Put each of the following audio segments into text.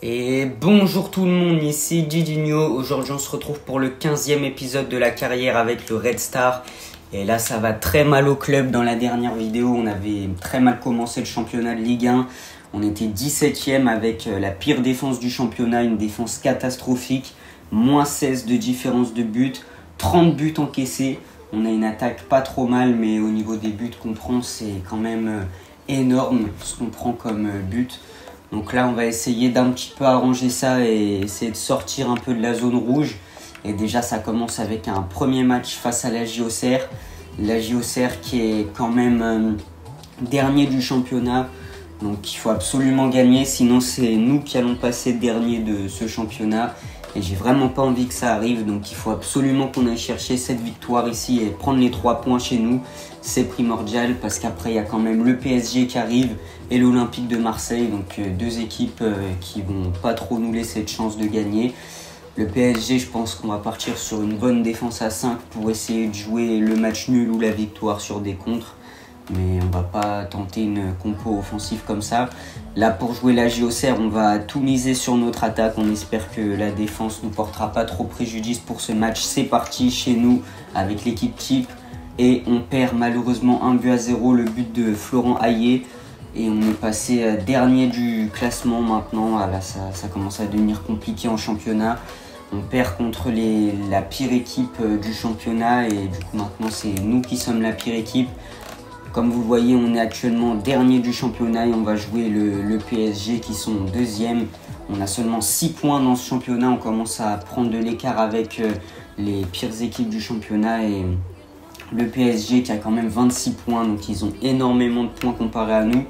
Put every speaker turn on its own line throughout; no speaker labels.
Et bonjour tout le monde, ici Didinho. Aujourd'hui on se retrouve pour le 15e épisode de la carrière avec le Red Star. Et là ça va très mal au club. Dans la dernière vidéo on avait très mal commencé le championnat de Ligue 1. On était 17e avec la pire défense du championnat, une défense catastrophique. Moins 16 de différence de but, 30 buts encaissés. On a une attaque pas trop mal, mais au niveau des buts qu'on prend c'est quand même énorme ce qu'on prend comme but. Donc là, on va essayer d'un petit peu arranger ça et essayer de sortir un peu de la zone rouge. Et déjà, ça commence avec un premier match face à la JOCR. La JOCR qui est quand même dernier du championnat. Donc il faut absolument gagner, sinon c'est nous qui allons passer dernier de ce championnat. Et j'ai vraiment pas envie que ça arrive, donc il faut absolument qu'on aille chercher cette victoire ici et prendre les 3 points chez nous. C'est primordial parce qu'après il y a quand même le PSG qui arrive et l'Olympique de Marseille, donc deux équipes qui vont pas trop nous laisser de chance de gagner. Le PSG, je pense qu'on va partir sur une bonne défense à 5 pour essayer de jouer le match nul ou la victoire sur des contres. Mais on va pas tenter une compo offensive comme ça. Là, pour jouer la JOCR, on va tout miser sur notre attaque. On espère que la défense ne nous portera pas trop préjudice pour ce match. C'est parti chez nous avec l'équipe type. Et on perd malheureusement 1-0, le but de Florent Hayé. Et on est passé dernier du classement maintenant. Ah là, ça commence à devenir compliqué en championnat. On perd contre la pire équipe du championnat. Et du coup, maintenant, c'est nous qui sommes la pire équipe. Comme vous le voyez, on est actuellement dernier du championnat et on va jouer le PSG qui sont deuxième. On a seulement 6 points dans ce championnat. On commence à prendre de l'écart avec les pires équipes du championnat. Et le PSG qui a quand même 26 points. Donc ils ont énormément de points comparé à nous.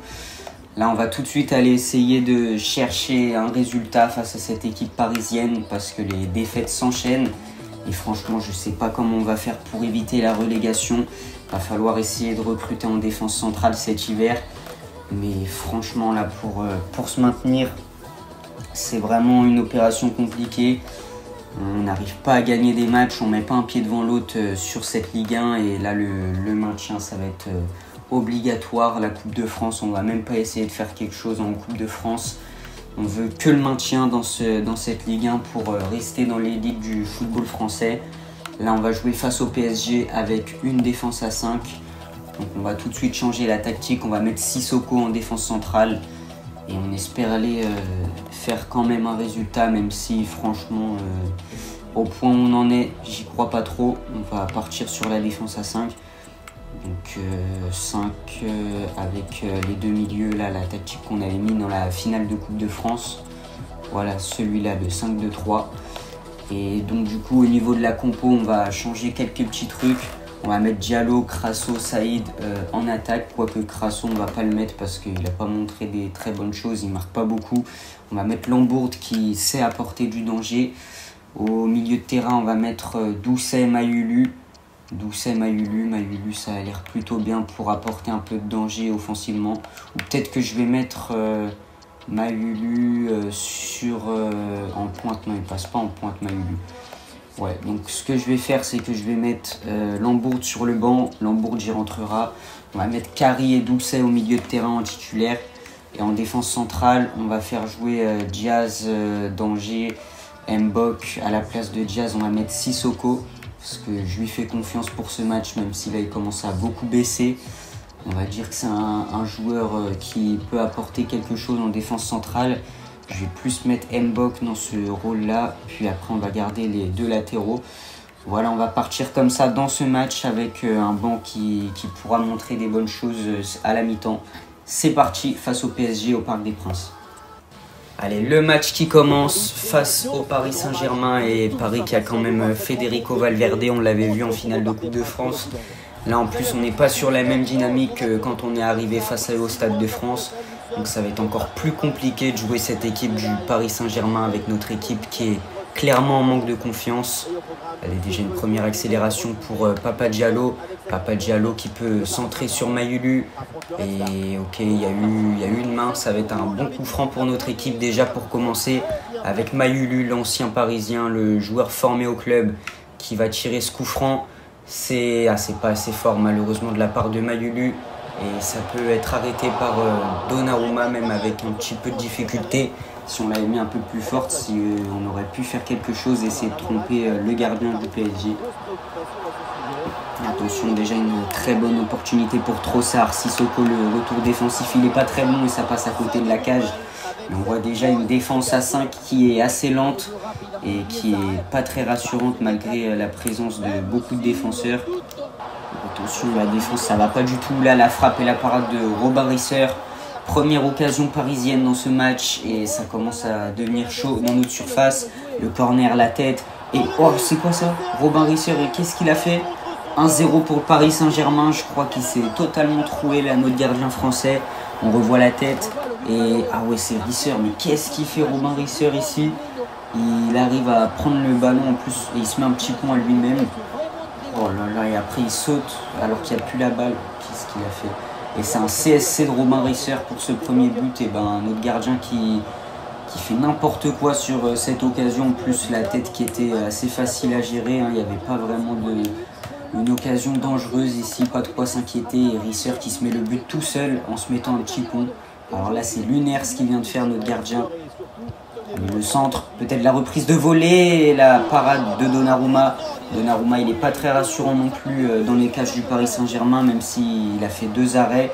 Là, on va tout de suite aller essayer de chercher un résultat face à cette équipe parisienne parce que les défaites s'enchaînent. Et franchement, je ne sais pas comment on va faire pour éviter la relégation. Il va falloir essayer de recruter en défense centrale cet hiver. Mais franchement, là, pour se maintenir, c'est vraiment une opération compliquée. On n'arrive pas à gagner des matchs, on ne met pas un pied devant l'autre sur cette Ligue 1. Et là, le maintien, ça va être obligatoire. La Coupe de France, on ne va même pas essayer de faire quelque chose en Coupe de France. On veut que le maintien dans cette Ligue 1 pour rester dans l'élite du football français. Là, on va jouer face au PSG avec une défense à 5. Donc, on va tout de suite changer la tactique. On va mettre Sissoko en défense centrale. Et on espère aller faire quand même un résultat, même si, franchement, au point où on en est, j'y crois pas trop. On va partir sur la défense à 5. Donc 5 avec les deux milieux, là, la tactique qu'on avait mis dans la finale de Coupe de France. Voilà, celui-là, le 5-2-3. Et donc du coup, au niveau de la compo, on va changer quelques petits trucs. On va mettre Diallo, Crasso, Saïd en attaque. Quoique Crasso, on ne va pas le mettre parce qu'il n'a pas montré des très bonnes choses. Il ne marque pas beaucoup. On va mettre Lambourde qui sait apporter du danger. Au milieu de terrain, on va mettre Doucet, Mayulu. Mayulu, ça a l'air plutôt bien pour apporter un peu de danger offensivement. Ou peut-être que je vais mettre Mayulu en pointe. Non, il passe pas en pointe, Mayulu. Ouais, donc ce que je vais faire, c'est que je vais mettre Lambourde sur le banc. Lambourde, j'y rentrera. On va mettre Kari et Doucet au milieu de terrain en titulaire. Et en défense centrale, on va faire jouer Diaz, Danger, Mbok. À la place de Diaz, on va mettre Sissoko. Parce que je lui fais confiance pour ce match, même si là il commence à beaucoup baisser. On va dire que c'est un joueur qui peut apporter quelque chose en défense centrale. Je vais plus mettre Mbok dans ce rôle-là. Puis après, on va garder les deux latéraux. Voilà, on va partir comme ça dans ce match avec un banc qui pourra montrer des bonnes choses à la mi-temps. C'est parti face au PSG au Parc des Princes. Allez, le match qui commence face au Paris Saint-Germain et Paris qui a quand même Federico Valverde, on l'avait vu en finale de Coupe de France. Là en plus on n'est pas sur la même dynamique que quand on est arrivé face à eux au Stade de France. Donc ça va être encore plus compliqué de jouer cette équipe du Paris Saint-Germain avec notre équipe qui est clairement en manque de confiance. Elle est déjà une première accélération pour Papa Diallo. Papa Diallo qui peut centrer sur Mayulu. Et ok, il y a eu une main. Ça va être un bon coup franc pour notre équipe déjà pour commencer. Avec Mayulu, l'ancien parisien, le joueur formé au club qui va tirer ce coup franc. C'est pas assez fort malheureusement de la part de Mayulu. Et ça peut être arrêté par Donnarumma même avec un petit peu de difficulté. si on l'avait mis un peu plus forte, si on aurait pu faire quelque chose, essayer de tromper le gardien du PSG. Attention, déjà une très bonne opportunité pour Trossard. Sissoko, le retour défensif, il n'est pas très bon et ça passe à côté de la cage. Mais on voit déjà une défense à 5 qui est assez lente et qui est pas très rassurante malgré la présence de beaucoup de défenseurs. Attention, la défense, ça va pas du tout. Là, la frappe et la parade de Robin Risser. Première occasion parisienne dans ce match et ça commence à devenir chaud dans notre surface. Le corner, la tête. Et oh, c'est quoi ça? Robin Risser, et qu'est-ce qu'il a fait? 1-0 pour le Paris Saint-Germain. Je crois qu'il s'est totalement troué là, notre gardien français. On revoit la tête. Et ah ouais, c'est Risser. Mais qu'est-ce qu'il fait Robin Risser ici? Il arrive à prendre le ballon en plus et il se met un petit pont à lui-même. Oh là là, et après il saute alors qu'il n'y a plus la balle. Qu'est-ce qu'il a fait? Et c'est un CSC de Robin Risser pour ce premier but. Et ben notre gardien qui fait n'importe quoi sur cette occasion. En plus la tête qui était assez facile à gérer. Hein. Il n'y avait pas vraiment une occasion dangereuse ici. Pas de quoi s'inquiéter. Et Risser qui se met le but tout seul en se mettant un petit pont. Alors là c'est lunaire ce qu'il vient de faire notre gardien. Le centre, peut-être la reprise de volée et la parade de Donnarumma. Donnarumma, il n'est pas très rassurant non plus dans les cages du Paris Saint-Germain, même s'il a fait 2 arrêts.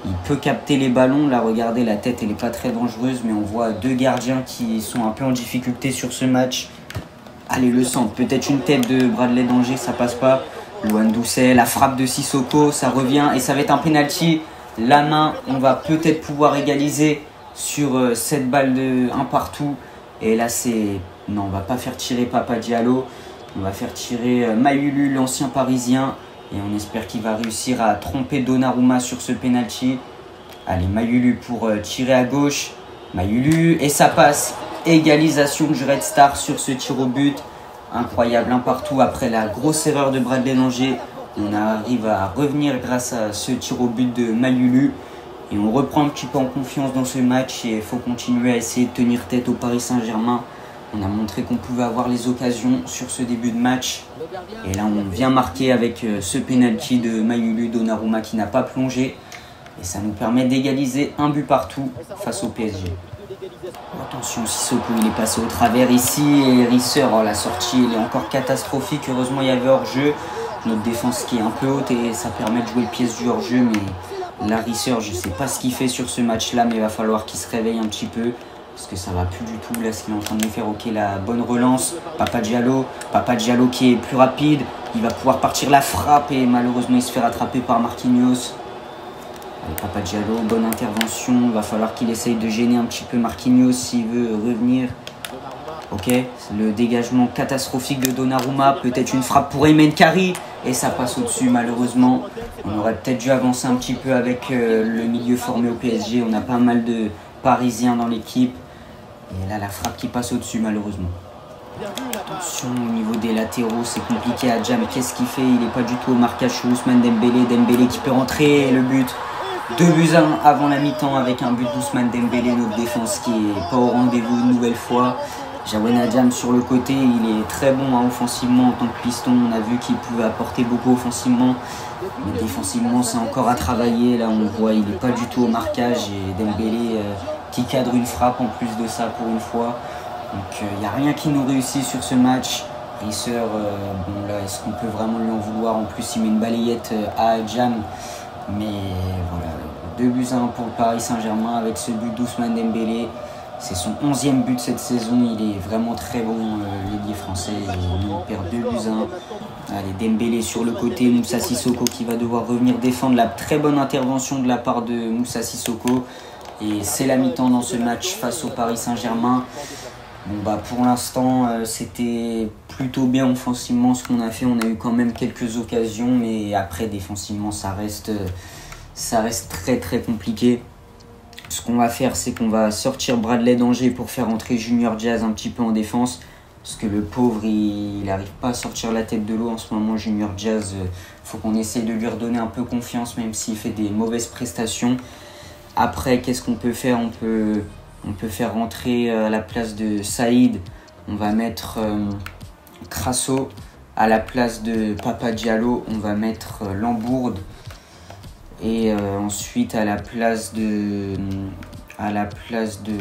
Il peut capter les ballons. Là, regardez, la tête, elle n'est pas très dangereuse, mais on voit 2 gardiens qui sont un peu en difficulté sur ce match. Allez, le centre, peut-être une tête de Bradley Danger, ça passe pas. Loan Doucet, la frappe de Sissoko, ça revient et ça va être un penalty. La main, on va peut-être pouvoir égaliser sur cette balle de 1 partout. Et là c'est... Non, on va pas faire tirer Papa Diallo. On va faire tirer Mayulu, l'ancien parisien. Et on espère qu'il va réussir à tromper Donnarumma sur ce penalty. Allez, Mayulu pour tirer à gauche. Mayulu, et ça passe. Égalisation du Red Star sur ce tir au but. Incroyable, 1 partout après la grosse erreur de Bradley Danger. On arrive à revenir grâce à ce tir au but de Mayulu. Et on reprend un petit peu en confiance dans ce match et il faut continuer à essayer de tenir tête au Paris Saint-Germain. On a montré qu'on pouvait avoir les occasions sur ce début de match. Et là, on vient marquer avec ce penalty de Mayulu Donnarumma qui n'a pas plongé. Et ça nous permet d'égaliser 1 but partout face au PSG. Attention, Sissoko, il est passé au travers ici. Et Risser, oh, la sortie, elle est encore catastrophique. Heureusement, il y avait hors-jeu. Notre défense qui est un peu haute et ça permet de jouer le pièce du hors-jeu. Mais là, Risser, je ne sais pas ce qu'il fait sur ce match-là, mais il va falloir qu'il se réveille un petit peu. Parce que ça va plus du tout, là, ce qu'il est en train de nous faire. Ok, la bonne relance, Papa Diallo qui est plus rapide. Il va pouvoir partir la frappe et malheureusement, il se fait rattraper par Marquinhos. Allez, Papa Diallo, bonne intervention. Il va falloir qu'il essaye de gêner un petit peu Marquinhos s'il veut revenir. Ok, le dégagement catastrophique de Donnarumma. Peut-être une frappe pour Aymen Kari. Et ça passe au-dessus, malheureusement. On aurait peut-être dû avancer un petit peu avec le milieu formé au PSG. On a pas mal de Parisiens dans l'équipe. Et là, la frappe qui passe au-dessus, malheureusement. Attention, au niveau des latéraux, c'est compliqué. Adjam, qu'est-ce qu'il fait? Il n'est pas du tout au marquage sur Ousmane Dembélé. Dembélé qui peut rentrer. Le but. 2-1 avant la mi-temps avec un but d'Ousmane Dembélé. Notre défense qui est pas au rendez-vous une nouvelle fois. Jawen Adjam sur le côté, il est très bon hein, offensivement en tant que piston. On a vu qu'il pouvait apporter beaucoup offensivement. Mais défensivement, c'est encore à travailler. Là, on voit, il n'est pas du tout au marquage. Et Dembélé qui cadre une frappe en plus de ça pour une fois. Donc, il n'y a rien qui nous réussit sur ce match. Risser, bon là, est-ce qu'on peut vraiment lui en vouloir? En plus, il met une balayette à Adjam. Mais voilà, 2-1 pour le Paris Saint-Germain avec ce but d'Ousmane Dembélé. C'est son 11e but cette saison, il est vraiment très bon, l'ailier français. Il perd 2-1. Allez, Dembélé sur le côté, Moussa Sissoko qui va devoir revenir défendre. La très bonne intervention de la part de Moussa Sissoko. Et c'est la mi-temps dans ce match face au Paris Saint-Germain. Bon, bah, pour l'instant, c'était plutôt bien offensivement ce qu'on a fait. On a eu quand même quelques occasions, mais après, défensivement, ça reste très très compliqué. Ce qu'on va faire, c'est qu'on va sortir Bradley Danger pour faire entrer Junior Diaz un petit peu en défense. Parce que le pauvre, il n'arrive pas à sortir la tête de l'eau en ce moment. Junior Diaz, faut qu'on essaye de lui redonner un peu confiance, même s'il fait des mauvaises prestations. Après, qu'est-ce qu'on peut faire? On peut faire rentrer à la place de Saïd. On va mettre Crasso. À la place de Papa Diallo, on va mettre Lambourde. Et ensuite, à la place de à la place de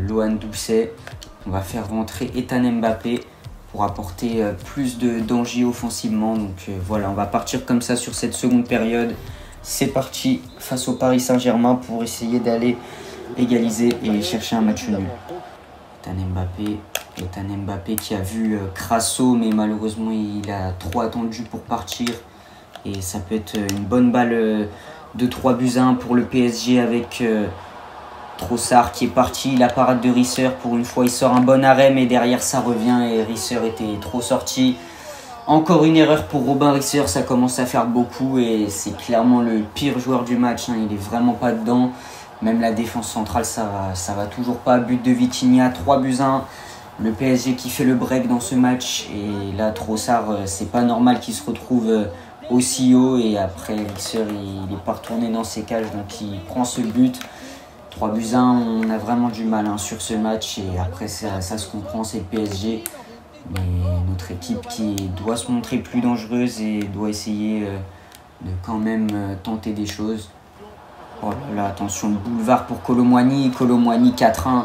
Lohan Doucet. On va faire rentrer Ethan Mbappé pour apporter plus de danger offensivement. Donc voilà, on va partir comme ça sur cette seconde période. C'est parti face au Paris Saint-Germain pour essayer d'aller égaliser et chercher un match nul. Ethan Mbappé qui a vu Crasso, mais malheureusement il a trop attendu pour partir. Et ça peut être une bonne balle de 3-1 pour le PSG avec Trossard qui est parti. La parade de Risser, pour une fois il sort un bon arrêt, mais derrière ça revient et Risser était trop sorti. Encore une erreur pour Robin Risser, ça commence à faire beaucoup et c'est clairement le pire joueur du match, hein. Il est vraiment pas dedans. Même la défense centrale, ça va toujours pas. But de Vitinha, 3-1. Le PSG qui fait le break dans ce match. Et là, Trossard, c'est pas normal qu'il se retrouve aussi haut. Et après, Risser, il est pas retourné dans ses cages, donc il prend ce but. 3-1, on a vraiment du mal, hein, sur ce match. Et après, ça se comprend, c'est le PSG. Mais notre équipe qui doit se montrer plus dangereuse et doit essayer de quand même tenter des choses. Oh là là, attention, le boulevard pour Kolo Muani 4-1.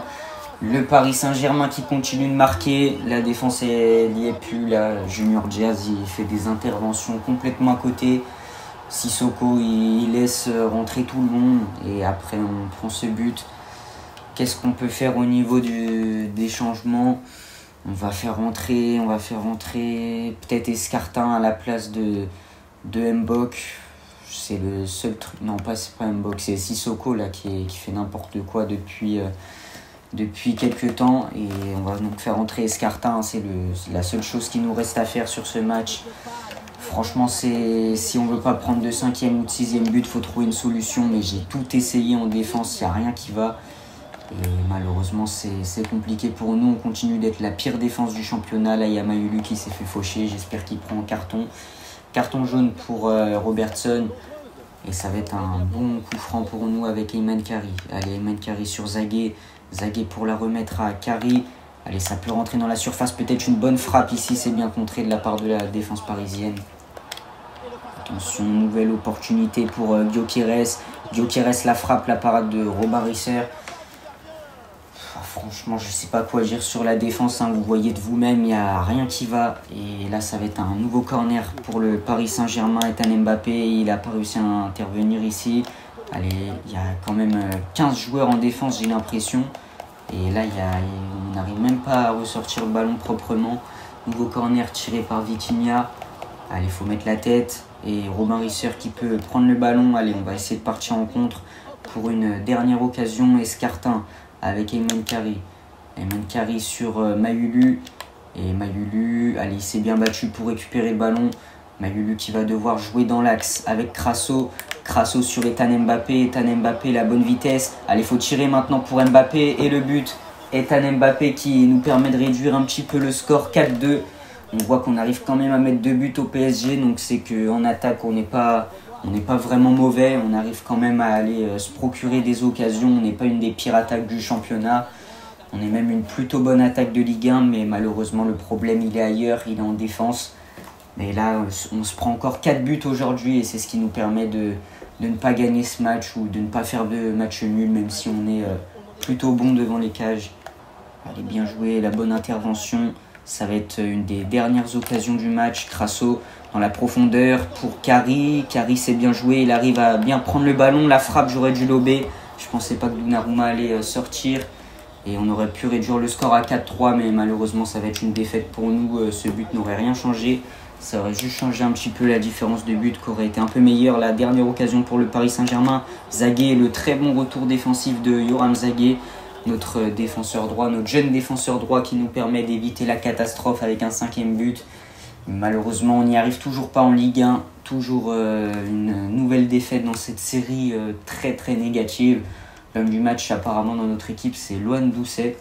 Le Paris Saint-Germain qui continue de marquer. La défense n'y est plus. Là, Junior Diaz, il fait des interventions complètement à côté. Sissoko, il laisse rentrer tout le monde. Et après, on prend ce but. Qu'est-ce qu'on peut faire au niveau des changements? On va faire rentrer peut-être Escartin à la place de Mbok. C'est le seul truc. Non, c'est pas Mbok, c'est Sissoko là, qui fait n'importe quoi depuis quelques temps. Et on va donc faire entrer Escartin. C'est la seule chose qui nous reste à faire sur ce match. Franchement, si on veut pas prendre de 5e ou de 6e but, il faut trouver une solution. Mais j'ai tout essayé en défense, il n'y a rien qui va. Et malheureusement, c'est compliqué pour nous. On continue d'être la pire défense du championnat. Là, il y a Mayulu qui s'est fait faucher. J'espère qu'il prend un carton. Carton jaune pour Robertson. Et ça va être un bon coup franc pour nous avec Ayman Kari. Allez, Ayman Kari sur Zagué. Zagué pour la remettre à Kari. Allez, ça peut rentrer dans la surface. Peut-être une bonne frappe ici. C'est bien contré de la part de la défense parisienne. Attention, nouvelle opportunité pour Gyökeres. Gyökeres, la frappe, la parade de Robin Risser. Franchement, je ne sais pas quoi dire sur la défense, hein. Vous voyez de vous-même, il n'y a rien qui va. Et là, ça va être un nouveau corner pour le Paris Saint-Germain. Ethan Mbappé, il n'a pas réussi à intervenir ici. Allez, il y a quand même 15 joueurs en défense, j'ai l'impression. Et là, on n'arrive même pas à ressortir le ballon proprement. Nouveau corner tiré par Vitinha. Allez, il faut mettre la tête. Et Robin Risser qui peut prendre le ballon. Allez, on va essayer de partir en contre pour une dernière occasion. Escartin avec Ayman Kari. Ayman Kari sur Mayulu. Et Mayulu, allez, il s'est bien battu pour récupérer le ballon. Mayulu qui va devoir jouer dans l'axe avec Crasso. Crasso sur Ethan Mbappé. Ethan Mbappé, la bonne vitesse. Allez, il faut tirer maintenant pour Mbappé. Et le but, Ethan Mbappé qui nous permet de réduire un petit peu le score 4-2. On voit qu'on arrive quand même à mettre 2 buts au PSG. Donc c'est qu'en attaque, on n'est pas vraiment mauvais. On arrive quand même à aller se procurer des occasions. On n'est pas une des pires attaques du championnat. On est même une plutôt bonne attaque de Ligue 1. Mais malheureusement, le problème, il est ailleurs. Il est en défense. Mais là, on se prend encore 4 buts aujourd'hui. Et c'est ce qui nous permet de ne pas gagner ce match ou de ne pas faire de match nul. Même si on est plutôt bon devant les cages. Allez, bien joué. La bonne intervention. Ça va être une des dernières occasions du match. Crasso dans la profondeur pour Kari. Kari s'est bien joué. Il arrive à bien prendre le ballon. La frappe, j'aurais dû lober. Je pensais pas que Donnarumma allait sortir. Et on aurait pu réduire le score à 4-3. Mais malheureusement, ça va être une défaite pour nous. Ce but n'aurait rien changé. Ça aurait juste changé un petit peu la différence de but qui aurait été un peu meilleure. La dernière occasion pour le Paris Saint-Germain. Zagué, le très bon retour défensif de Yoram Zagué. Notre défenseur droit, notre jeune défenseur droit qui nous permet d'éviter la catastrophe avec un 5e but. Malheureusement, on n'y arrive toujours pas en Ligue 1. Toujours une nouvelle défaite dans cette série très très négative. L'homme du match apparemment dans notre équipe, c'est Lohan Doucet.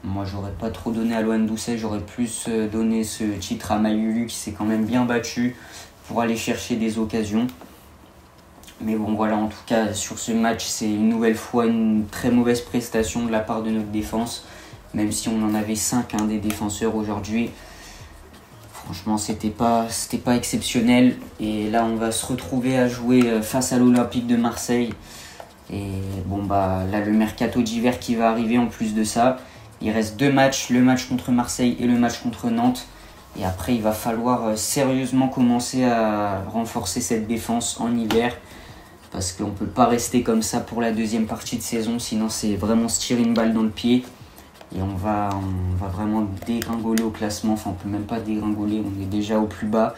Moi, j'aurais pas trop donné à Lohan Doucet. J'aurais plus donné ce titre à Mayulu qui s'est quand même bien battu pour aller chercher des occasions. Mais bon, voilà, en tout cas, sur ce match, c'est une nouvelle fois une très mauvaise prestation de la part de notre défense. Même si on en avait 5 des défenseurs aujourd'hui. Franchement, c'était pas exceptionnel. Et là, on va se retrouver à jouer face à l'Olympique de Marseille. Et bon, bah là, le mercato d'hiver qui va arriver en plus de ça. Il reste 2 matchs, le match contre Marseille et le match contre Nantes. Et après, il va falloir sérieusement commencer à renforcer cette défense en hiver. Parce qu'on ne peut pas rester comme ça pour la deuxième partie de saison. Sinon, c'est vraiment se tirer une balle dans le pied. Et on va vraiment dégringoler au classement. Enfin, on ne peut même pas dégringoler, on est déjà au plus bas.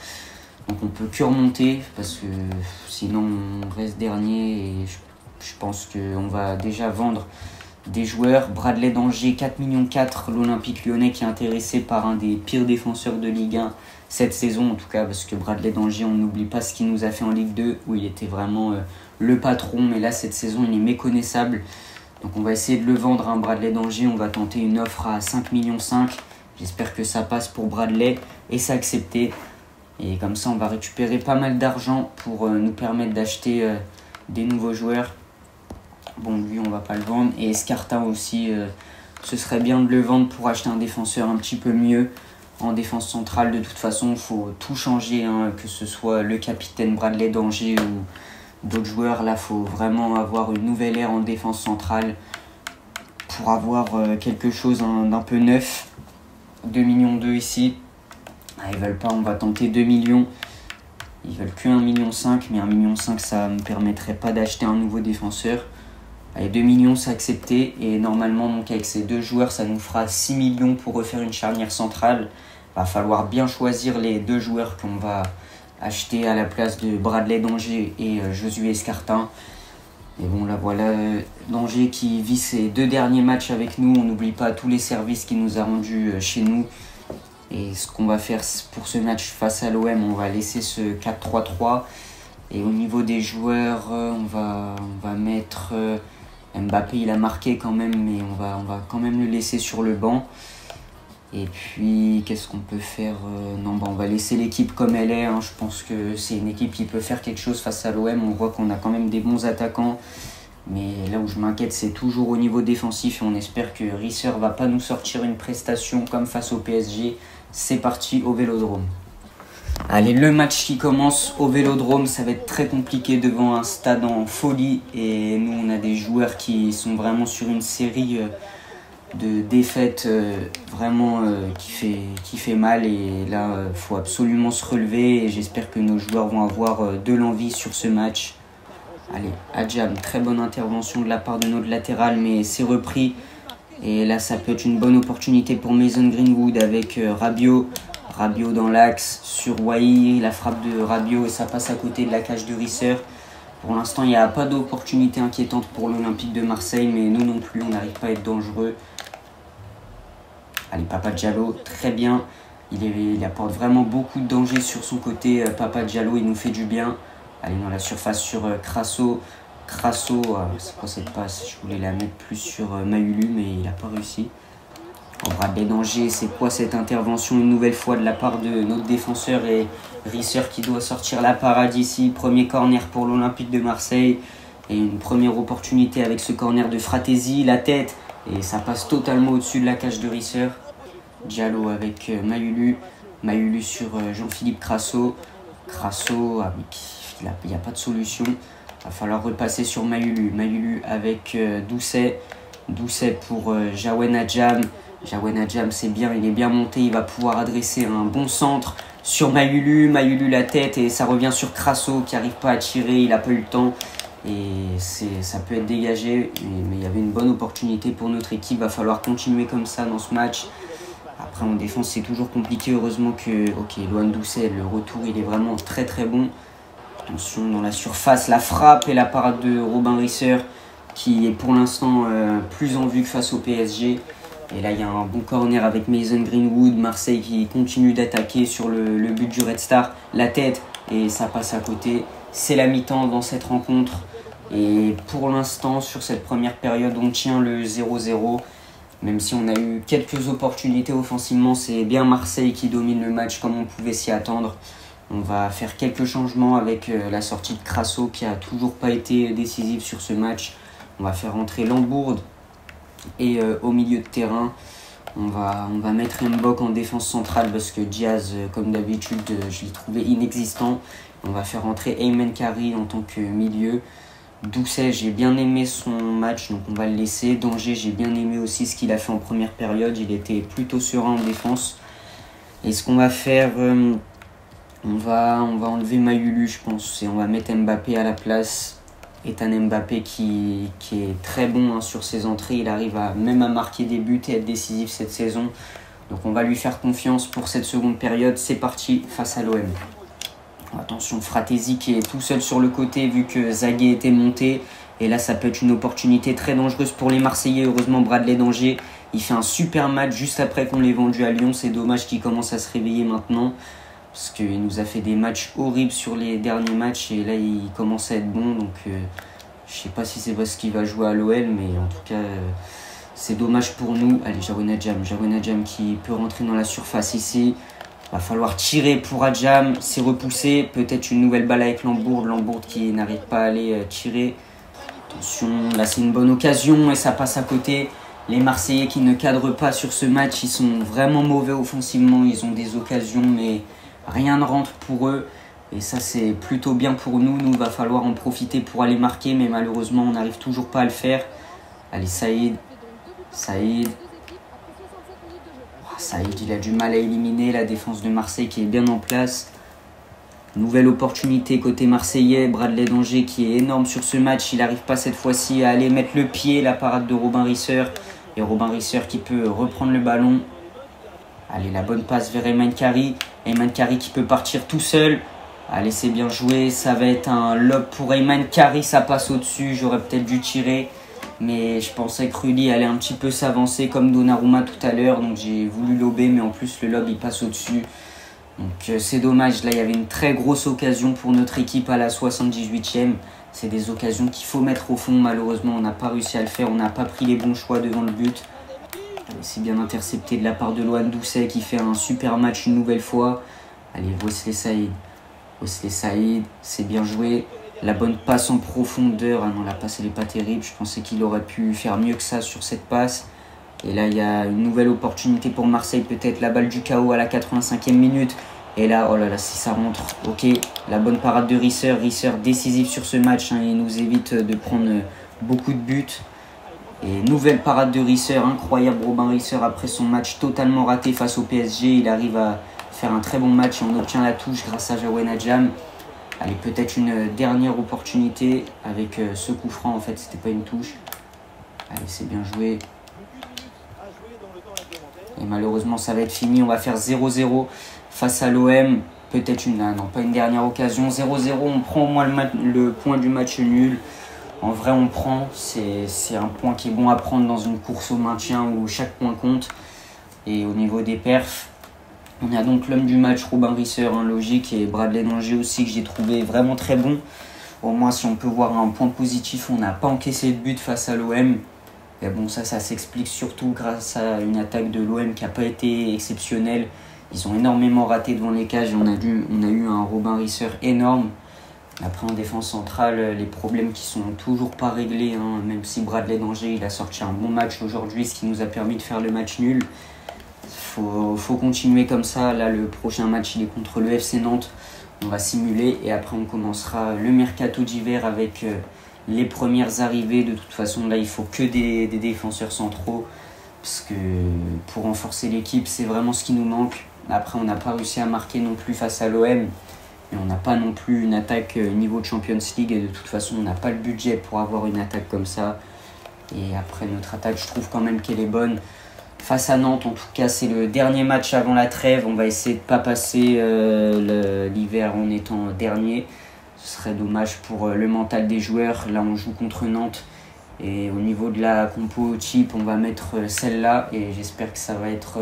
Donc on peut que remonter parce que sinon on reste dernier. Et je pense qu'on va déjà vendre des joueurs. Bradley d'Angers, 4,4 millions, l'Olympique Lyonnais qui est intéressé par un des pires défenseurs de Ligue 1 cette saison en tout cas, parce que Bradley d'Angers, on n'oublie pas ce qu'il nous a fait en Ligue 2 où il était vraiment le patron, mais là cette saison il est méconnaissable. Donc on va essayer de le vendre à un Bradley d'Angers, on va tenter une offre à 5,5 millions. J'espère que ça passe pour Bradley et c'est accepté. Et comme ça on va récupérer pas mal d'argent pour nous permettre d'acheter des nouveaux joueurs. Bon, lui on va pas le vendre. Et Escartin aussi, ce serait bien de le vendre pour acheter un défenseur un petit peu mieux en défense centrale. De toute façon il faut tout changer, hein, que ce soit le capitaine Bradley d'Angers ou d'autres joueurs. Là il faut vraiment avoir une nouvelle ère en défense centrale pour avoir quelque chose d'un peu neuf. 2,2 millions ici. Ah, ils veulent pas, on va tenter 2 millions. Ils veulent que 1,5 million, mais 1,5 million ça ne me permettrait pas d'acheter un nouveau défenseur. Allez, 2 millions c'est accepté. Et normalement donc avec ces deux joueurs ça nous fera 6 millions pour refaire une charnière centrale. Va falloir bien choisir les deux joueurs qu'on va acheter à la place de Bradley d'Angers et Josué Escartin. Et bon là voilà, d'Angers qui vit ses 2 derniers matchs avec nous. On n'oublie pas tous les services qu'il nous a rendus chez nous. Et ce qu'on va faire pour ce match face à l'OM, on va laisser ce 4-3-3. Et au niveau des joueurs, on va mettre Mbappé, il a marqué quand même, mais on va quand même le laisser sur le banc. Et puis, qu'est-ce qu'on peut faire? Non, on va laisser l'équipe comme elle est. Hein. Je pense que c'est une équipe qui peut faire quelque chose face à l'OM. On voit qu'on a quand même des bons attaquants. Mais là où je m'inquiète, c'est toujours au niveau défensif. Et on espère que Risser va pas nous sortir une prestation comme face au PSG. C'est parti au Vélodrome. Allez, le match qui commence au Vélodrome, ça va être très compliqué devant un stade en folie. Et nous, on a des joueurs qui sont vraiment sur une série de défaites vraiment qui fait mal. Et là, il faut absolument se relever. Et j'espère que nos joueurs vont avoir de l'envie sur ce match. Allez, Adjam, très bonne intervention de la part de notre latéral, mais c'est repris. Et là, ça peut être une bonne opportunité pour Mason Greenwood avec Rabiot. Rabiot dans l'axe sur Wai, la frappe de Rabiot et ça passe à côté de la cage de Risser. Pour l'instant, il n'y a pas d'opportunité inquiétante pour l'Olympique de Marseille, mais nous non plus, on n'arrive pas à être dangereux. Allez, Papa Diallo, très bien. Il apporte vraiment beaucoup de danger sur son côté. Papa Diallo, il nous fait du bien. Allez, dans la surface sur Crasso. Crasso, c'est quoi cette passe? Je voulais la mettre plus sur Mahulu, mais il n'a pas réussi. Bradley d'Angers, c'est quoi cette intervention une nouvelle fois de la part de notre défenseur et Risser qui doit sortir la parade ici. Premier corner pour l'Olympique de Marseille. Et une première opportunité avec ce corner de Fratesi, la tête. Et ça passe totalement au-dessus de la cage de Risser. Diallo avec Mahulu. Mahulu sur Jean-Philippe Crasso. Crasso, il n'y a pas de solution. Il va falloir repasser sur Mahulu. Mahulu avec Doucet. Doucet pour Jawen Adjam. Jawen Adjam, c'est bien, il est bien monté. Il va pouvoir adresser un bon centre sur Mahulu. Mahulu la tête et ça revient sur Crasso qui n'arrive pas à tirer. Il n'a pas eu le temps. Et ça peut être dégagé. Mais il y avait une bonne opportunité pour notre équipe. Il va falloir continuer comme ça dans ce match. Après en défense c'est toujours compliqué. Heureusement que Loan Doucet, le retour il est vraiment très très bon. Attention dans la surface, la frappe et la parade de Robin Risser qui est pour l'instant plus en vue que face au PSG. Et là il y a un bon corner avec Mason Greenwood. Marseille qui continue d'attaquer sur le but du Red Star. La tête et ça passe à côté. C'est la mi-temps dans cette rencontre. Et pour l'instant sur cette première période on tient le 0-0. Même si on a eu quelques opportunités offensivement, c'est bien Marseille qui domine le match comme on pouvait s'y attendre. On va faire quelques changements avec la sortie de Crasso qui a toujours pas été décisive sur ce match. On va faire entrer Lambourde et au milieu de terrain, on va mettre Mbok en défense centrale parce que Diaz, comme d'habitude, je l'ai trouvé inexistant. On va faire entrer Ayman Kari en tant que milieu. Doucet, j'ai bien aimé son match, donc on va le laisser. Danger, j'ai bien aimé aussi ce qu'il a fait en première période. Il était plutôt serein en défense. Et ce qu'on va faire, on va enlever Mayulu, je pense, et on va mettre Mbappé à la place. Ethan Mbappé qui est très bon sur ses entrées. Il arrive même à marquer des buts et être décisif cette saison. Donc on va lui faire confiance pour cette seconde période. C'est parti face à l'OM. Attention, Fratesi qui est tout seul sur le côté vu que Zaguet était monté. Et là, ça peut être une opportunité très dangereuse pour les Marseillais. Heureusement, Bradley Danger, il fait un super match juste après qu'on l'ait vendu à Lyon. C'est dommage qu'il commence à se réveiller maintenant. Parce qu'il nous a fait des matchs horribles sur les derniers matchs. Et là, il commence à être bon. Donc, je sais pas si c'est parce qu'il va jouer à l'OL. Mais en tout cas, c'est dommage pour nous. Allez, Jawen Adjam qui peut rentrer dans la surface ici. Va falloir tirer pour Adjam, c'est repoussé, peut-être une nouvelle balle avec Lambourde qui n'arrive pas à aller tirer. Attention, là c'est une bonne occasion et ça passe à côté. Les Marseillais qui ne cadrent pas sur ce match, ils sont vraiment mauvais offensivement, ils ont des occasions mais rien ne rentre pour eux. Et ça c'est plutôt bien pour nous, il va falloir en profiter pour aller marquer mais malheureusement on n'arrive toujours pas à le faire. Allez Saïd. Saïd, il a du mal à éliminer la défense de Marseille qui est bien en place. Nouvelle opportunité côté marseillais. Bradley Danger qui est énorme sur ce match. Il n'arrive pas cette fois-ci à aller mettre le pied. La parade de Robin Risser. Et Robin Risser qui peut reprendre le ballon. Allez, la bonne passe vers Ayman Kari. Ayman Kari qui peut partir tout seul. Allez, c'est bien joué. Ça va être un lob pour Ayman Kari. Ça passe au-dessus. J'aurais peut-être dû tirer. Mais je pensais que Rulli allait un petit peu s'avancer comme Donnarumma tout à l'heure. Donc j'ai voulu lober, mais en plus le lob il passe au-dessus. Donc c'est dommage. Là il y avait une très grosse occasion pour notre équipe à la 78e. C'est des occasions qu'il faut mettre au fond. Malheureusement on n'a pas réussi à le faire. On n'a pas pris les bons choix devant le but. C'est bien intercepté de la part de Lohan Doucet qui fait un super match une nouvelle fois. Allez, Wesley Saïd, c'est bien joué. La bonne passe en profondeur. Ah non, la passe elle n'est pas terrible. Je pensais qu'il aurait pu faire mieux que ça sur cette passe. Et là, il y a une nouvelle opportunité pour Marseille. Peut-être la balle du chaos à la 85e minute. Et là, oh là là, si ça rentre. Ok, la bonne parade de Risser. Risser décisif sur ce match. Il nous évite de prendre beaucoup de buts. Et nouvelle parade de Risser. Incroyable Robin Risser après son match totalement raté face au PSG. Il arrive à faire un très bon match et on obtient la touche grâce à Jawen Adjam. Allez, peut-être une dernière opportunité avec ce coup franc. En fait, c'était pas une touche. Allez, c'est bien joué. Et malheureusement, ça va être fini. On va faire 0-0 face à l'OM. Peut-être pas une dernière occasion. 0-0, on prend au moins le point du match nul. En vrai, on prend. C'est un point qui est bon à prendre dans une course au maintien où chaque point compte. Et au niveau des perfs, on a donc l'homme du match, Robin Risser, logique, et Bradley Danger aussi, que j'ai trouvé vraiment très bon. Au moins, si on peut voir un point positif, on n'a pas encaissé de but face à l'OM. Et bon, ça s'explique surtout grâce à une attaque de l'OM qui n'a pas été exceptionnelle. Ils ont énormément raté devant les cages et on a eu un Robin Risser énorme. Après, en défense centrale, les problèmes qui sont toujours pas réglés, même si Bradley Danger il a sorti un bon match aujourd'hui, ce qui nous a permis de faire le match nul. Faut continuer comme ça. Là, le prochain match, il est contre le FC Nantes. On va simuler et après, on commencera le mercato d'hiver avec les premières arrivées. De toute façon, là, il faut que des défenseurs centraux parce que pour renforcer l'équipe, c'est vraiment ce qui nous manque. Après, on n'a pas réussi à marquer non plus face à l'OM. Et on n'a pas non plus une attaque niveau de Champions League. Et de toute façon, on n'a pas le budget pour avoir une attaque comme ça. Et après, notre attaque, je trouve quand même qu'elle est bonne. Face à Nantes, en tout cas, c'est le dernier match avant la trêve. On va essayer de ne pas passer l'hiver en étant dernier. Ce serait dommage pour le mental des joueurs. Là, on joue contre Nantes. Et au niveau de la compo type, on va mettre celle-là. Et j'espère que ça va être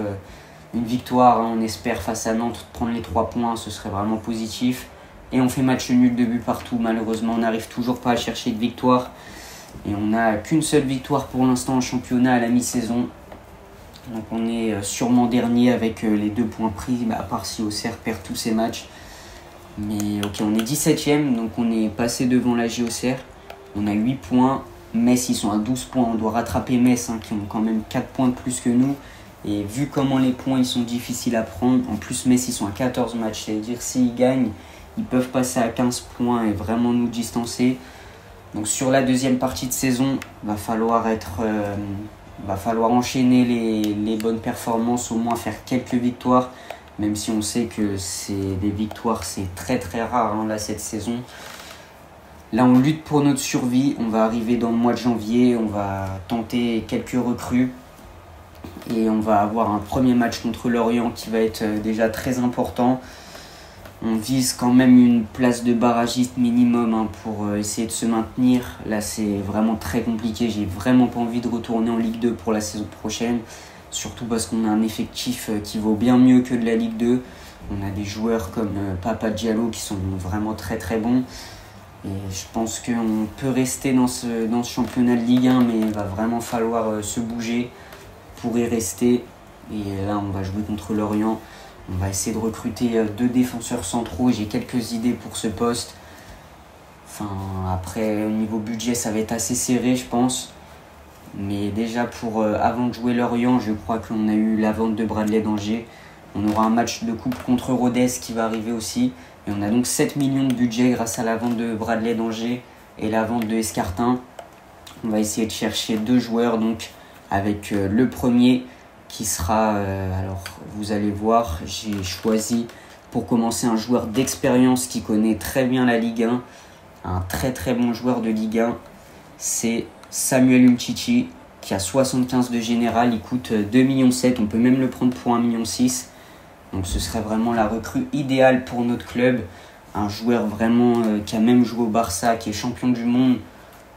une victoire. On espère face à Nantes prendre les 3 points. Ce serait vraiment positif. Et on fait match nul de but partout. Malheureusement, on n'arrive toujours pas à chercher de victoire. Et on n'a qu'une seule victoire pour l'instant en championnat à la mi-saison. Donc on est sûrement dernier avec les 2 points pris, à part si Auxerre perd tous ses matchs. Mais ok, on est 17ème, donc on est passé devant la Auxerre. On a 8 points, Metz ils sont à 12 points, on doit rattraper Metz qui ont quand même 4 points de plus que nous. Et vu comment les points ils sont difficiles à prendre, en plus Metz ils sont à 14 matchs, c'est-à-dire s'ils gagnent, ils peuvent passer à 15 points et vraiment nous distancer. Donc sur la deuxième partie de saison, va falloir enchaîner les bonnes performances, au moins faire quelques victoires, même si on sait que des victoires, c'est très très rare là cette saison. Là on lutte pour notre survie, on va arriver dans le mois de janvier, on va tenter quelques recrues et on va avoir un premier match contre Lorient qui va être déjà très important. On vise quand même une place de barragiste minimum pour essayer de se maintenir. Là, c'est vraiment très compliqué. J'ai vraiment pas envie de retourner en Ligue 2 pour la saison prochaine. Surtout parce qu'on a un effectif qui vaut bien mieux que de la Ligue 2. On a des joueurs comme Papa Diallo qui sont vraiment très très bons. Et je pense qu'on peut rester dans ce championnat de Ligue 1, mais il va vraiment falloir se bouger pour y rester. Et là, on va jouer contre Lorient. On va essayer de recruter 2 défenseurs centraux. J'ai quelques idées pour ce poste. Après, au niveau budget, ça va être assez serré, je pense. Mais déjà, avant de jouer Lorient, je crois qu'on a eu la vente de Bradley d'Angers. On aura un match de coupe contre Rodez qui va arriver aussi. Et on a donc 7 millions de budget grâce à la vente de Bradley d'Angers et la vente de Escartin. On va essayer de chercher 2 joueurs, donc avec le premier qui sera, alors vous allez voir, j'ai choisi pour commencer un joueur d'expérience qui connaît très bien la Ligue 1, un très très bon joueur de Ligue 1, c'est Samuel Umtiti qui a 75 de général, il coûte 2,7 millions, on peut même le prendre pour 1,6 million. Donc ce serait vraiment la recrue idéale pour notre club, un joueur vraiment qui a même joué au Barça, qui est champion du monde.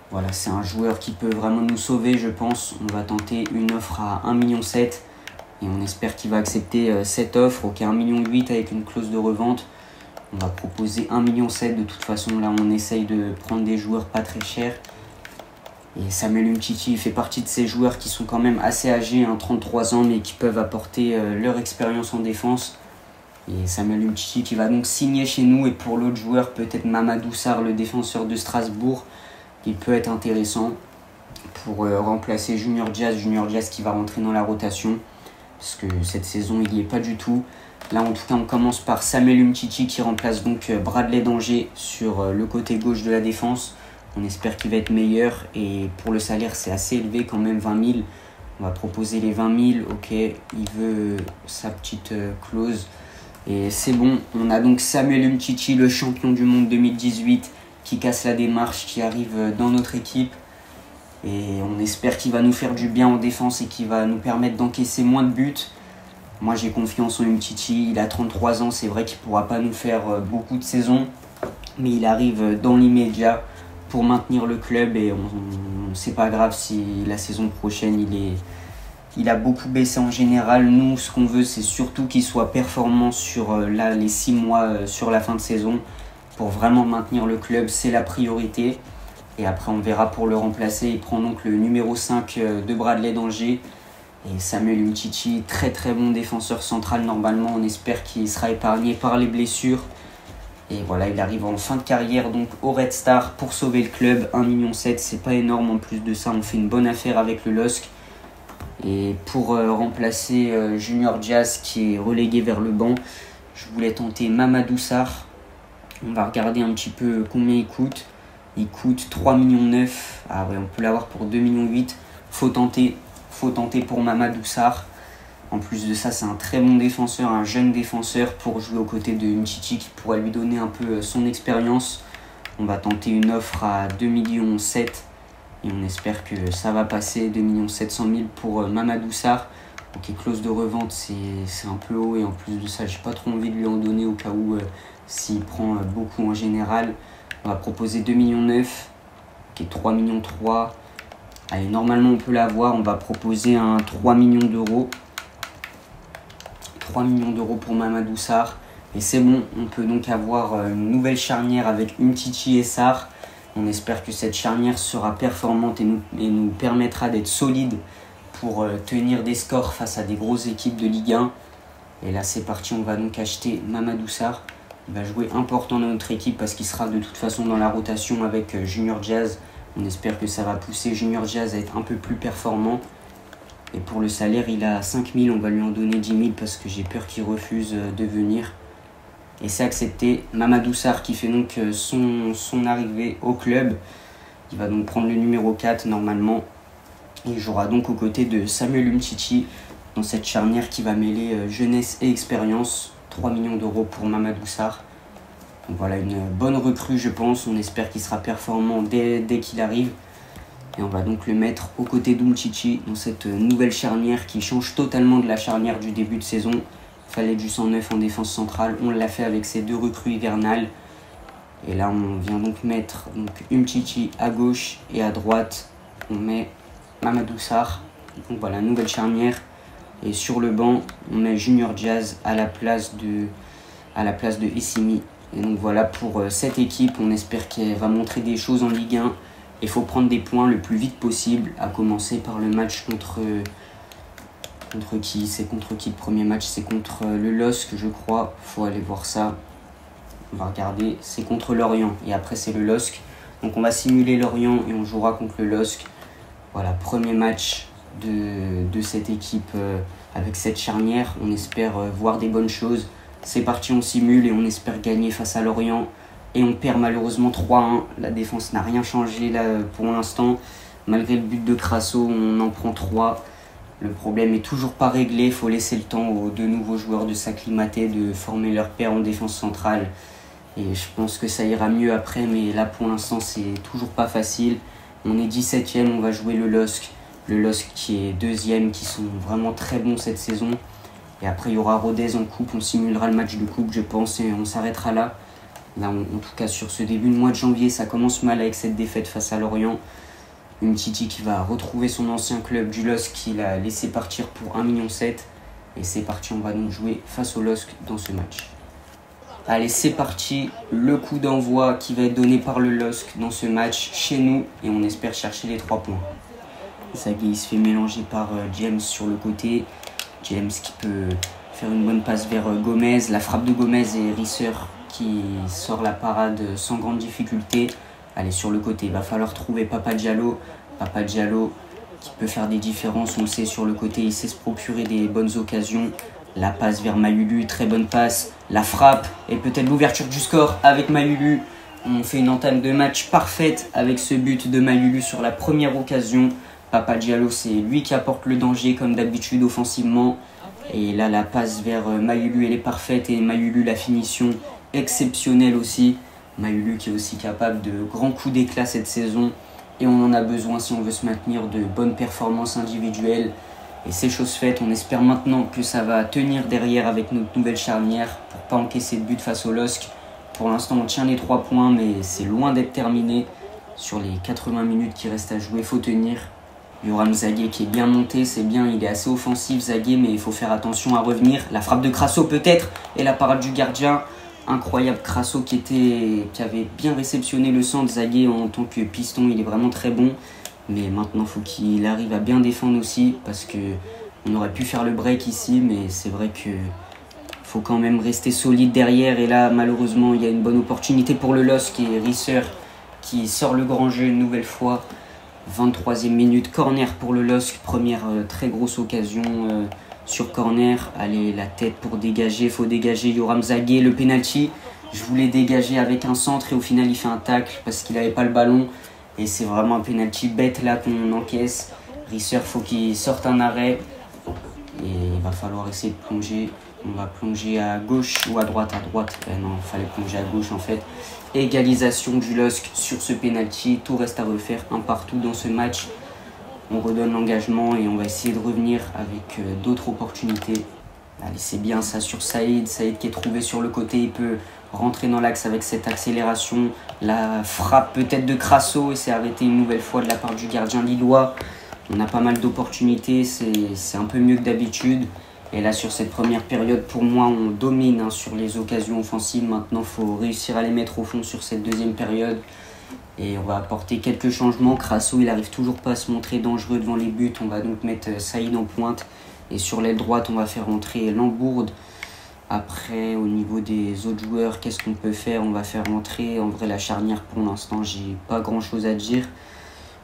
Voilà, c'est un joueur qui peut vraiment nous sauver, je pense. On va tenter une offre à 1,7 million et on espère qu'il va accepter cette offre. Ok, 1,8 million avec une clause de revente. On va proposer 1,7 million. De toute façon, là, on essaye de prendre des joueurs pas très chers. Et Samuel Umtiti fait partie de ces joueurs qui sont quand même assez âgés, 33 ans, mais qui peuvent apporter leur expérience en défense. Et Samuel Umtiti qui va donc signer chez nous. Et pour l'autre joueur, peut-être Mamadou Sarr, le défenseur de Strasbourg, qui peut être intéressant pour remplacer Junior Diaz qui va rentrer dans la rotation parce que cette saison il n'y est pas du tout. Là en tout cas on commence par Samuel Umtiti qui remplace donc Bradley d'Angers sur le côté gauche de la défense. On espère qu'il va être meilleur et pour le salaire c'est assez élevé quand même, 20 000. On va proposer les 20 000, ok, il veut sa petite clause et c'est bon. On a donc Samuel Umtiti, le champion du monde 2018, qui casse la démarche, qui arrive dans notre équipe et on espère qu'il va nous faire du bien en défense et qu'il va nous permettre d'encaisser moins de buts. Moi j'ai confiance en Umtiti, il a 33 ans, c'est vrai qu'il ne pourra pas nous faire beaucoup de saisons, mais il arrive dans l'immédiat pour maintenir le club et c'est pas grave si la saison prochaine il a beaucoup baissé en général. Nous ce qu'on veut c'est surtout qu'il soit performant sur les 6 mois sur la fin de saison. Pour vraiment maintenir le club, c'est la priorité. Et après, on verra pour le remplacer. Il prend donc le numéro 5 de Bradley d'Angers. Et Samuel Umtiti, très très bon défenseur central normalement. On espère qu'il sera épargné par les blessures. Et voilà, il arrive en fin de carrière donc au Red Star pour sauver le club. 1,7 million, c'est pas énorme. En plus de ça, on fait une bonne affaire avec le LOSC. Et pour remplacer Junior Diaz qui est relégué vers le banc, je voulais tenter Mamadou Sarr. On va regarder un petit peu combien il coûte. Il coûte 3,9 millions. Ah ouais, on peut l'avoir pour 2,8 millions. Faut tenter pour Mamadou Sarr. En plus de ça, c'est un très bon défenseur, un jeune défenseur pour jouer aux côtés de Umtiti qui pourrait lui donner un peu son expérience. On va tenter une offre à 2,7 millions et on espère que ça va passer. 2,7 millions pour Mamadou Sarr. Ok, clause de revente, c'est un peu haut et en plus de ça, j'ai pas trop envie de lui en donner au cas où s'il prend beaucoup en général. On va proposer 2,9 millions, ok, 3,3 millions. Allez, normalement on peut l'avoir, on va proposer un 3 millions d'euros. 3 millions d'euros pour Mamadou Sarr. Et c'est bon, on peut donc avoir une nouvelle charnière avec Umtiti et Sarr. On espère que cette charnière sera performante et nous permettra d'être solide pour tenir des scores face à des grosses équipes de Ligue 1. Et là c'est parti, on va donc acheter Mamadou Sarr. Il va jouer important dans notre équipe parce qu'il sera de toute façon dans la rotation avec Junior Diaz. On espère que ça va pousser Junior Diaz à être un peu plus performant. Et pour le salaire, il a 5 000, on va lui en donner 10 000 parce que j'ai peur qu'il refuse de venir. Et c'est accepté. Mamadou Sarr qui fait donc son arrivée au club. Il va donc prendre le numéro 4 normalement. Il jouera donc aux côtés de Samuel Umtiti dans cette charnière qui va mêler jeunesse et expérience. 3 millions d'euros pour Mamadou Sarr. Donc voilà, une bonne recrue je pense. On espère qu'il sera performant dès qu'il arrive. Et on va donc le mettre aux côtés d'Umtiti dans cette nouvelle charnière qui change totalement de la charnière du début de saison. Il fallait du 109 en défense centrale. On l'a fait avec ces 2 recrues hivernales. Et là, on vient donc mettre Umtiti à gauche et à droite. On met Mamadou Sarr. Donc voilà, nouvelle charnière. Et sur le banc, on met Junior Diaz à la place de Essimi. Et donc voilà pour cette équipe. On espère qu'elle va montrer des choses en Ligue 1. Il faut prendre des points le plus vite possible, à commencer par le match contre qui? C'est contre qui le premier match? C'est contre le LOSC, je crois. Faut aller voir ça. On va regarder. C'est contre Lorient. Et après, c'est le LOSC. Donc on va simuler Lorient et on jouera contre le LOSC. Voilà, premier match de cette équipe avec cette charnière. On espère voir des bonnes choses. C'est parti, on simule et on espère gagner face à Lorient. Et on perd malheureusement 3-1. La défense n'a rien changé là pour l'instant. Malgré le but de Crasso, on en prend 3. Le problème est toujours pas réglé. Il faut laisser le temps aux 2 nouveaux joueurs de s'acclimater, de former leur paire en défense centrale. Et je pense que ça ira mieux après. Mais là pour l'instant, c'est toujours pas facile. On est 17ème, on va jouer le LOSC. Le LOSC qui est 2ème, qui sont vraiment très bons cette saison. Et après, il y aura Rodez en coupe. On simulera le match de coupe, je pense, et on s'arrêtera là. Là, en tout cas, sur ce début de mois de janvier, ça commence mal avec cette défaite face à Lorient. Umtiti qui va retrouver son ancien club du LOSC qu'il a laissé partir pour 1,7 million. Et c'est parti, on va donc jouer face au LOSC dans ce match. Allez, c'est parti. Le coup d'envoi qui va être donné par le LOSC dans ce match chez nous. Et on espère chercher les 3 points. Zaghi se fait mélanger par James sur le côté. James qui peut faire une bonne passe vers Gomez. La frappe de Gomez et Risser qui sort la parade sans grande difficulté. Allez, sur le côté, il va falloir trouver Papa Diallo. Papa Diallo qui peut faire des différences, on le sait, sur le côté. Il sait se procurer des bonnes occasions. La passe vers Mayulu, très bonne passe. La frappe et peut-être l'ouverture du score avec Mayulu. On fait une entame de match parfaite avec ce but de Mayulu sur la première occasion. Papa Diallo, c'est lui qui apporte le danger comme d'habitude offensivement. Et là, la passe vers Mayulu, elle est parfaite. Et Mayulu, la finition exceptionnelle aussi. Mayulu qui est aussi capable de grands coups d'éclat cette saison. Et on en a besoin si on veut se maintenir de bonnes performances individuelles. Et c'est chose faite. On espère maintenant que ça va tenir derrière avec notre nouvelle charnière pour pas encaisser de but face au LOSC. Pour l'instant, on tient les 3 points, mais c'est loin d'être terminé. Sur les 80 minutes qui restent à jouer, il faut tenir. Yoram Zaghi qui est bien monté, c'est bien, il est assez offensif Zaghi, mais il faut faire attention à revenir. La frappe de Crasso peut-être, et la parade du gardien. Incroyable, Crasso qui avait bien réceptionné le centre. Zaghi en tant que piston, il est vraiment très bon. Mais maintenant, il faut qu'il arrive à bien défendre aussi, parce qu'on aurait pu faire le break ici, mais c'est vrai qu'il faut quand même rester solide derrière. Et là, malheureusement, il y a une bonne opportunité pour le LOSC et Risser qui sort le grand jeu une nouvelle fois. 23e minute, corner pour le LOSC, première très grosse occasion sur corner. Allez, la tête pour dégager, faut dégager Yoram Zaghi, le penalty. Je voulais dégager avec un centre et au final il fait un tacle parce qu'il n'avait pas le ballon. Et c'est vraiment un penalty bête là qu'on encaisse. Risser, faut qu'il sorte un arrêt. Et il va falloir essayer de plonger. On va plonger à gauche ou à droite. Non, il fallait plonger à gauche en fait. Égalisation du LOSC sur ce penalty. Tout reste à refaire, un partout dans ce match. On redonne l'engagement et on va essayer de revenir avec d'autres opportunités. Allez, c'est bien ça sur Saïd. Saïd qui est trouvé sur le côté. Il peut rentrer dans l'axe avec cette accélération. La frappe peut-être de Crasso et c'est arrêté une nouvelle fois de la part du gardien lillois. On a pas mal d'opportunités. C'est un peu mieux que d'habitude. Et là, sur cette première période, pour moi, on domine sur les occasions offensives. Maintenant, il faut réussir à les mettre au fond sur cette deuxième période. Et on va apporter quelques changements. Crasso, il n'arrive toujours pas à se montrer dangereux devant les buts. On va donc mettre Saïd en pointe. Et sur l'aile droite, on va faire entrer Lambourde. Après, au niveau des autres joueurs, qu'est-ce qu'on peut faire? On va faire entrer, en vrai, la charnière pour l'instant, j'ai pas grand-chose à dire.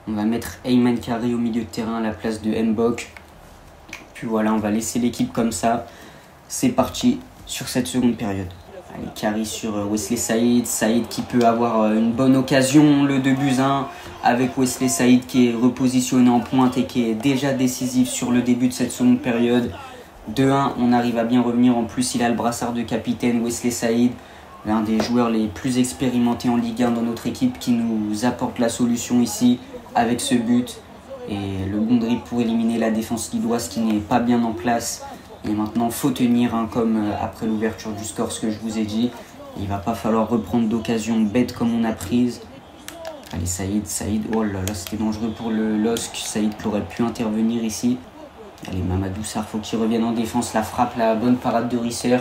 On va mettre Ayman Carré au milieu de terrain à la place de Mbok. Puis voilà, on va laisser l'équipe comme ça. C'est parti sur cette seconde période. Allez, carry sur Wesley Saïd. Saïd qui peut avoir une bonne occasion, le 2-1 avec Wesley Saïd qui est repositionné en pointe et qui est déjà décisif sur le début de cette seconde période. 2-1, on arrive à bien revenir. En plus, il a le brassard de capitaine, Wesley Saïd, l'un des joueurs les plus expérimentés en Ligue 1 dans notre équipe, qui nous apporte la solution ici avec ce but. Et le bon dribble pour éliminer la défense lilloise qui n'est pas bien en place. Et maintenant, faut tenir, comme après l'ouverture du score, ce que je vous ai dit. Il va pas falloir reprendre d'occasion bête comme on a prise. Allez, Saïd, oh là là, c'était dangereux pour le LOSC. Saïd qui aurait pu intervenir ici. Allez, Mamadou Sarr, faut qu'il revienne en défense. La frappe, la bonne parade de Risser.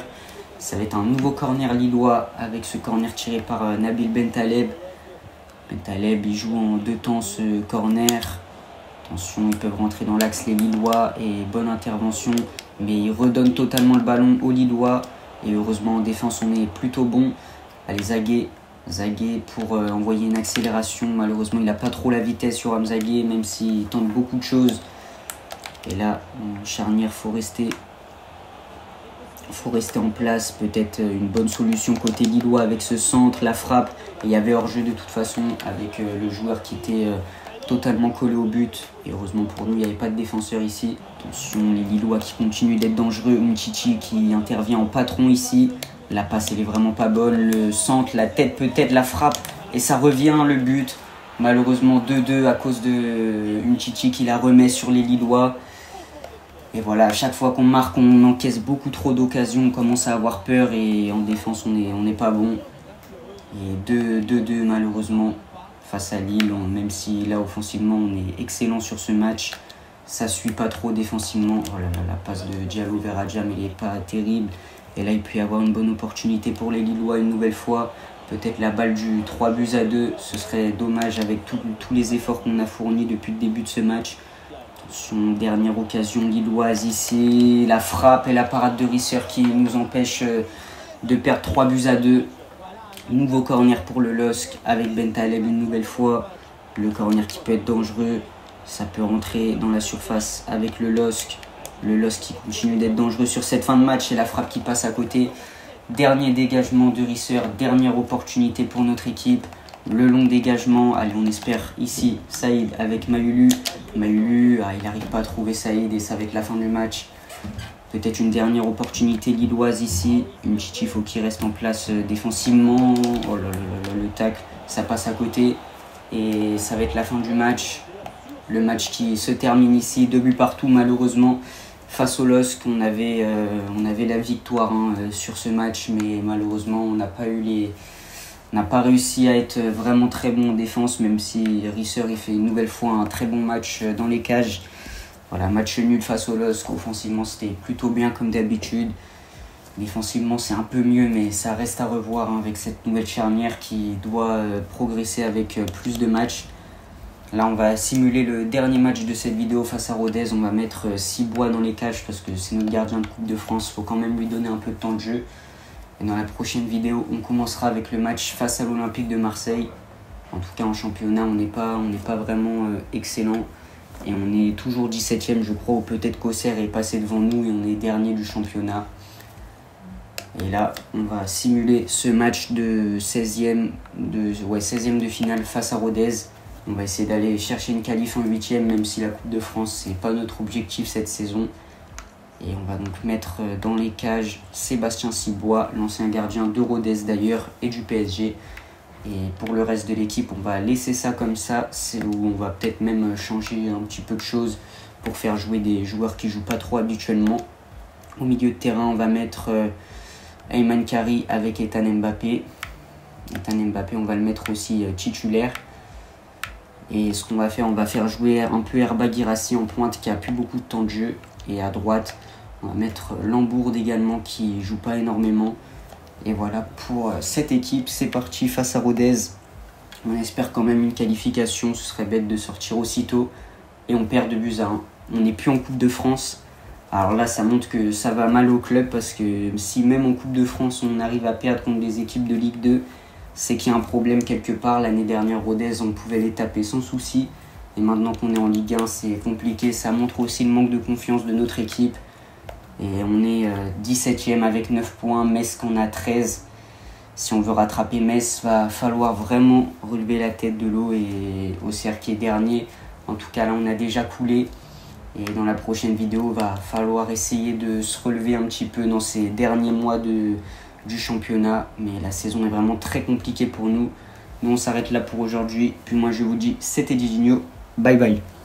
Ça va être un nouveau corner lillois avec ce corner tiré par Nabil Bentaleb. Bentaleb, il joue en 2 temps ce corner. Attention, ils peuvent rentrer dans l'axe les Lillois et bonne intervention. Mais ils redonnent totalement le ballon aux Lillois. Et heureusement, en défense, on est plutôt bon. Allez, Zagué pour envoyer une accélération. Malheureusement, il n'a pas trop la vitesse sur Zagué, même s'il tente beaucoup de choses. Et là, en charnière, faut rester en place. Peut-être une bonne solution côté Lillois avec ce centre, la frappe. Et il y avait hors-jeu de toute façon avec le joueur qui était totalement collé au but. Et heureusement pour nous, il n'y avait pas de défenseur ici. Attention, les Lillois qui continuent d'être dangereux. Umtiti qui intervient en patron ici. La passe, elle est vraiment pas bonne. Le centre, la tête peut-être, la frappe. Et ça revient, le but. Malheureusement 2-2 à cause de Umtiti qui la remet sur les Lillois. Et voilà, à chaque fois qu'on marque, on encaisse beaucoup trop d'occasions, on commence à avoir peur et en défense, on n'est pas bon. Et 2-2 malheureusement face à Lille, même si là offensivement, on est excellent sur ce match. Ça suit pas trop défensivement. Oh là là, la passe de Diallo vers Adjam, elle n'est pas terrible. Et là, il peut y avoir une bonne opportunité pour les Lillois une nouvelle fois. Peut-être la balle du 3-2, ce serait dommage avec tous les efforts qu'on a fournis depuis le début de ce match. Attention, dernière occasion lilloise ici, la frappe et la parade de Risser qui nous empêche de perdre 3-2. Nouveau corner pour le LOSC avec Bentaleb une nouvelle fois. Le corner qui peut être dangereux, ça peut rentrer dans la surface avec le LOSC. Le LOSC qui continue d'être dangereux sur cette fin de match et la frappe qui passe à côté. Dernier dégagement de Risser, dernière opportunité pour notre équipe. Le long dégagement, allez, on espère ici Saïd avec Mayoulou. Mayoulou, il n'arrive pas à trouver Saïd et ça va être la fin du match. Peut-être une dernière opportunité lilloise ici. Umtiti, il faut qu'il reste en place défensivement. Oh là là là, le tacle, ça passe à côté. Et ça va être la fin du match. Le match qui se termine ici, 2 buts partout malheureusement. Face au LOSC, on avait la victoire sur ce match, mais malheureusement, on n'a pas réussi à être vraiment très bon en défense, même si Risser il fait une nouvelle fois un très bon match dans les cages. Voilà, match nul face au LOSC. Offensivement, c'était plutôt bien comme d'habitude. Défensivement, c'est un peu mieux, mais ça reste à revoir avec cette nouvelle charnière qui doit progresser avec plus de matchs. Là, on va simuler le dernier match de cette vidéo face à Rodez. On va mettre Cibois dans les cages parce que c'est notre gardien de Coupe de France. Il faut quand même lui donner un peu de temps de jeu. Et dans la prochaine vidéo, on commencera avec le match face à l'Olympique de Marseille. En tout cas, en championnat, on n'est pas vraiment excellent. Et on est toujours 17e, je crois, ou peut-être qu'Auxerre est passé devant nous et on est dernier du championnat. Et là, on va simuler ce match de 16e de finale face à Rodez. On va essayer d'aller chercher une qualif en 8e, même si la Coupe de France, c'est pas notre objectif cette saison. Et on va donc mettre dans les cages Sébastien Cibois, l'ancien gardien de Rodez d'ailleurs, et du PSG. Et pour le reste de l'équipe, on va laisser ça comme ça. C'est où on va peut-être même changer un petit peu de choses pour faire jouer des joueurs qui jouent pas trop habituellement. Au milieu de terrain, on va mettre Ayman Kari avec Ethan Mbappé. Ethan Mbappé, on va le mettre aussi titulaire. Et ce qu'on va faire, on va faire jouer un peu Herba Guirassy en pointe qui a plus beaucoup de temps de jeu. Et à droite, on va mettre Lambourde également qui joue pas énormément. Et voilà pour cette équipe, c'est parti face à Rodez. On espère quand même une qualification, ce serait bête de sortir aussitôt. Et on perd 2-1. On n'est plus en Coupe de France. Alors là, ça montre que ça va mal au club parce que si même en Coupe de France, on arrive à perdre contre des équipes de Ligue 2, c'est qu'il y a un problème quelque part. L'année dernière, Rodez, on pouvait les taper sans souci. Et maintenant qu'on est en Ligue 1, c'est compliqué. Ça montre aussi le manque de confiance de notre équipe. Et on est 17e avec 9 points. Metz qu'on a 13. Si on veut rattraper Metz, va falloir vraiment relever la tête de l'eau. Et Auxerre qui est dernier, en tout cas là on a déjà coulé. Et dans la prochaine vidéo, va falloir essayer de se relever un petit peu dans ces derniers mois du championnat. Mais la saison est vraiment très compliquée pour nous. Nous on s'arrête là pour aujourd'hui. Puis moi je vous dis, c'était Didinho. Bye bye.